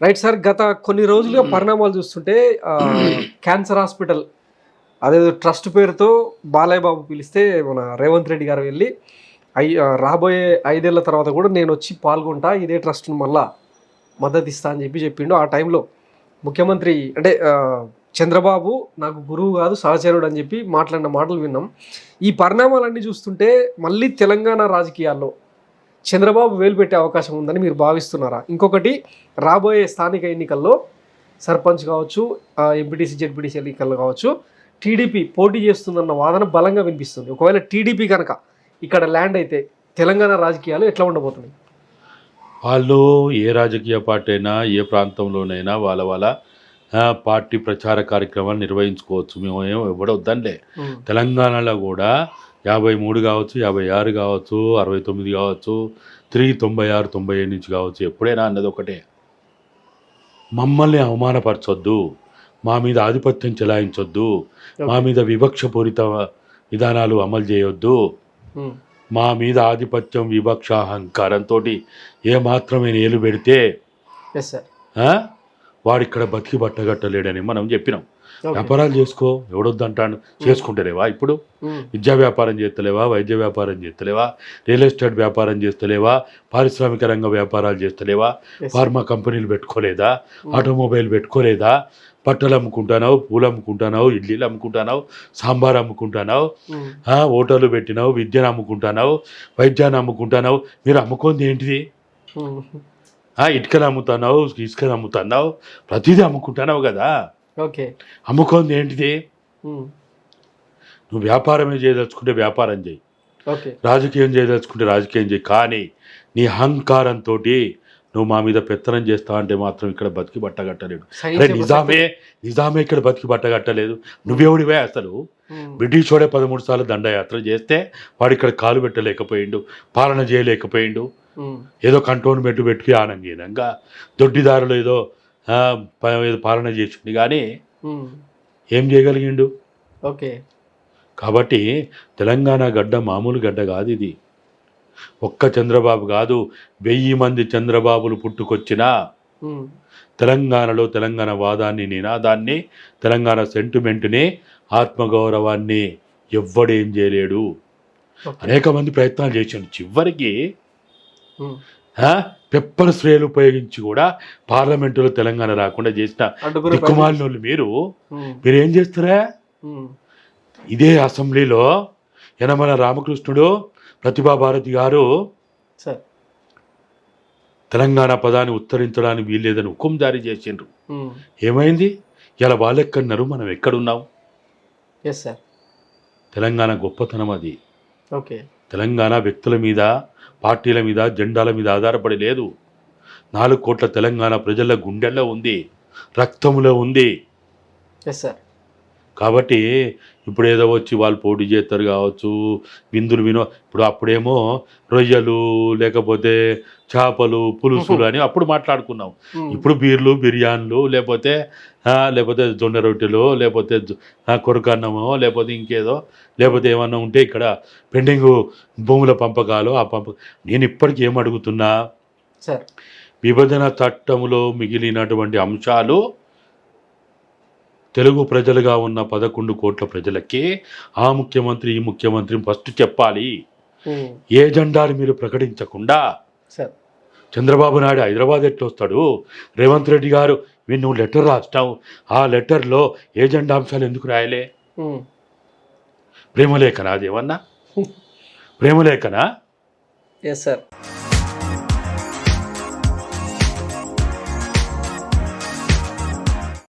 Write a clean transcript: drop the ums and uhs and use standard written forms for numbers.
Right sir. గత కొన్ని రోజులుగా పరిణామాలు చూస్తుంటే క్యాన్సర్ హాస్పిటల్ అదేదో ట్రస్ట్ పేరుతో బాలయ్య బాబు పిలిస్తే మన రేవంత్ రెడ్డి గారు వెళ్ళి రాబోయే 5 ఏళ్ల తర్వాత కూడా నేను వచ్చి పాల్గొంటా, ఇదే ట్రస్ట్ను మళ్ళా మద్దతు ఇస్తా అని చెప్పిండు. ఆ టైంలో ముఖ్యమంత్రి అంటే చంద్రబాబు నాకు గురువు కాదు సహచరుడు అని చెప్పి మాట్లాడిన మాటలు విన్నాం. ఈ పరిణామాలన్నీ చూస్తుంటే మళ్ళీ తెలంగాణ రాజకీయాల్లో చంద్రబాబు వేలు పెట్టే అవకాశం ఉందని మీరు భావిస్తున్నారా? ఇంకొకటి, రాబోయే స్థానిక ఎన్నికల్లో సర్పంచ్ కావచ్చు, ఎంపీటీసీ జెడ్పీటీసీ ఎన్నికల్లో కావచ్చు టీడీపీ పోటీ చేస్తుందన్న వాదన బలంగా వినిపిస్తుంది. ఒకవేళ టీడీపీ కనుక ఇక్కడ ల్యాండ్ అయితే తెలంగాణ రాజకీయాలు ఎట్లా ఉండబోతున్నాయి? వాళ్ళు ఏ రాజకీయ పార్టీ అయినా ఏ ప్రాంతంలోనైనా వాళ్ళ పార్టీ ప్రచార కార్యక్రమాలు నిర్వహించుకోవచ్చు. మేము ఎవడొద్దంలే. తెలంగాణలో కూడా 53 కావచ్చు, 56 కావచ్చు, 69 కావచ్చు, 96, 97 నుంచి కావచ్చు, ఎప్పుడైనా అన్నది ఒకటే, మమ్మల్ని అవమానపరచొద్దు, మా మీద ఆధిపత్యం చెలాయించొద్దు, మా మీద వివక్షపూరిత విధానాలు అమలు చేయొద్దు, మా మీద ఆధిపత్యం వివక్ష అహంకారంతో ఏమాత్రమే ఏలు పెడితే వాడిక్కడ బతికి బట్టగట్టలేడని మనం చెప్పినాం. వ్యాపారాలు చేసుకో, ఎవడొద్దంటాడు, చేసుకుంటలేవా? ఇప్పుడు విద్యా వ్యాపారం చేస్తలేవా, వైద్య వ్యాపారం చేస్తలేవా, రియల్ ఎస్టేట్ వ్యాపారం చేస్తలేవా, పారిశ్రామిక రంగ వ్యాపారాలు చేస్తలేవా, ఫార్మా కంపెనీలు పెట్టుకోలేదా, ఆటోమొబైల్ పెట్టుకోలేదా, బట్టలు అమ్ముకుంటున్నావు, పూలు అమ్ముకుంటున్నావు, ఇడ్లీలు అమ్ముకుంటున్నావు, సాంబార్ అమ్ముకుంటున్నావు, హోటళ్ళు పెట్టినావు, విద్యను అమ్ముకుంటున్నావు, వైద్యాన్ని అమ్ముకుంటున్నావు. మీరు అమ్ముకుంది ఏంటిది? ఇటుకలు అమ్ముతున్నావు, ఇసుకలు అమ్ముతున్నావు, ప్రతిదీ అమ్ముకుంటున్నావు కదా. ఓకే, అమ్ముకుంది ఏంటిది? నువ్వు వ్యాపారమే చేయదలుచుకుంటే వ్యాపారం చేయి, రాజకీయం చేయదలుచుకుంటే రాజకీయం చేయి. కానీ నీ అహంకారంతో నువ్వు మా మీద పెత్తనం చేస్తావు అంటే మాత్రం ఇక్కడ బతికి బట్టగట్టలేడు. అరే నిజామే ఇక్కడ బతికి బట్టగట్టలేదు. నువ్వెవడివే అసలు? బ్రిటిష్ వాడే 13 సార్లు దండయాత్ర చేస్తే వాడు ఇక్కడ కాలు పెట్టలేకపోయిండు, పాలన చేయలేకపోయిండు. ఏదో కంటోన్మెంట్ పెట్టుకు ఆనందంగా దొడ్డిదారులు ఏదో పాలన చేసిండు, కానీ ఏం చేయగలిగిండు? ఓకే. కాబట్టి తెలంగాణ గడ్డ మామూలు గడ్డ కాదు ఇది. ఒక్క చంద్రబాబు కాదు, 1000 మంది చంద్రబాబులు పుట్టుకొచ్చినా తెలంగాణలో తెలంగాణ వాదాన్ని, నినాదాన్ని, తెలంగాణ సెంటిమెంట్ని, ఆత్మగౌరవాన్ని ఎవ్వడేం చేయలేడు. అనేక మంది ప్రయత్నాలు చేశాడు. చివరికి పెప్పర్ స్ప్రేలు ఉపయోగించి కూడా పార్లమెంటులో తెలంగాణ రాకుండా చేసిన దిక్కుమాలిన వాళ్ళు మీరేం చేస్తారా? ఇదే అసెంబ్లీలో యనమల రామకృష్ణుడు, ప్రతిభాభారతి గారు తెలంగాణ పదాన్ని ఉత్తరించడానికి వీల్లేదని హుకుం జారీ చేసిండ్రు. ఏమైంది? ఇలా వాళ్ళు ఎక్కడున్నారు, మనం ఎక్కడున్నాం? తెలంగాణ గొప్పతనం అది. తెలంగాణ వ్యక్తుల మీద, పార్టీల మీద, జెండాల మీద ఆధారపడి లేదు. 4 కోట్ల తెలంగాణ ప్రజల గుండెల్లో ఉంది, రక్తంలో ఉంది. కాబట్టి ఇప్పుడు ఏదో వచ్చి వాళ్ళు పోటీ చేస్తారు కావచ్చు, విందులు ఇప్పుడు అప్పుడేమో రొయ్యలు, లేకపోతే చేపలు, పులుసులు అని అప్పుడు మాట్లాడుకున్నాం. ఇప్పుడు బీర్లు, బిర్యానీలు, లేకపోతే జొన్న రొట్టెలు, లేకపోతే కొరకన్నమో, లేకపోతే ఇంకేదో, లేకపోతే ఏమన్నా ఉంటే ఇక్కడ పెండింగ్ భూముల పంపకాలు. నేను ఇప్పటికీ ఏం అడుగుతున్నా, విభజన చట్టంలో మిగిలినటువంటి అంశాలు తెలుగు ప్రజలుగా ఉన్న 11 కోట్ల ప్రజలకి ఆ ముఖ్యమంత్రి, ఈ ముఖ్యమంత్రి ఫస్ట్ చెప్పాలి. ఏ జెండాలు మీరు ప్రకటించకుండా చంద్రబాబు నాయుడు హైదరాబాద్ ఎట్లా వస్తాడు? రేవంత్ రెడ్డి గారు నువ్వు లెటర్ రాస్తావు, ఆ లెటర్లో ఏ జెండా అంశాలు ఎందుకు రాయలే? ప్రేమలేఖనా? అదేమన్నా ప్రేమలేఖనా? Yes sir.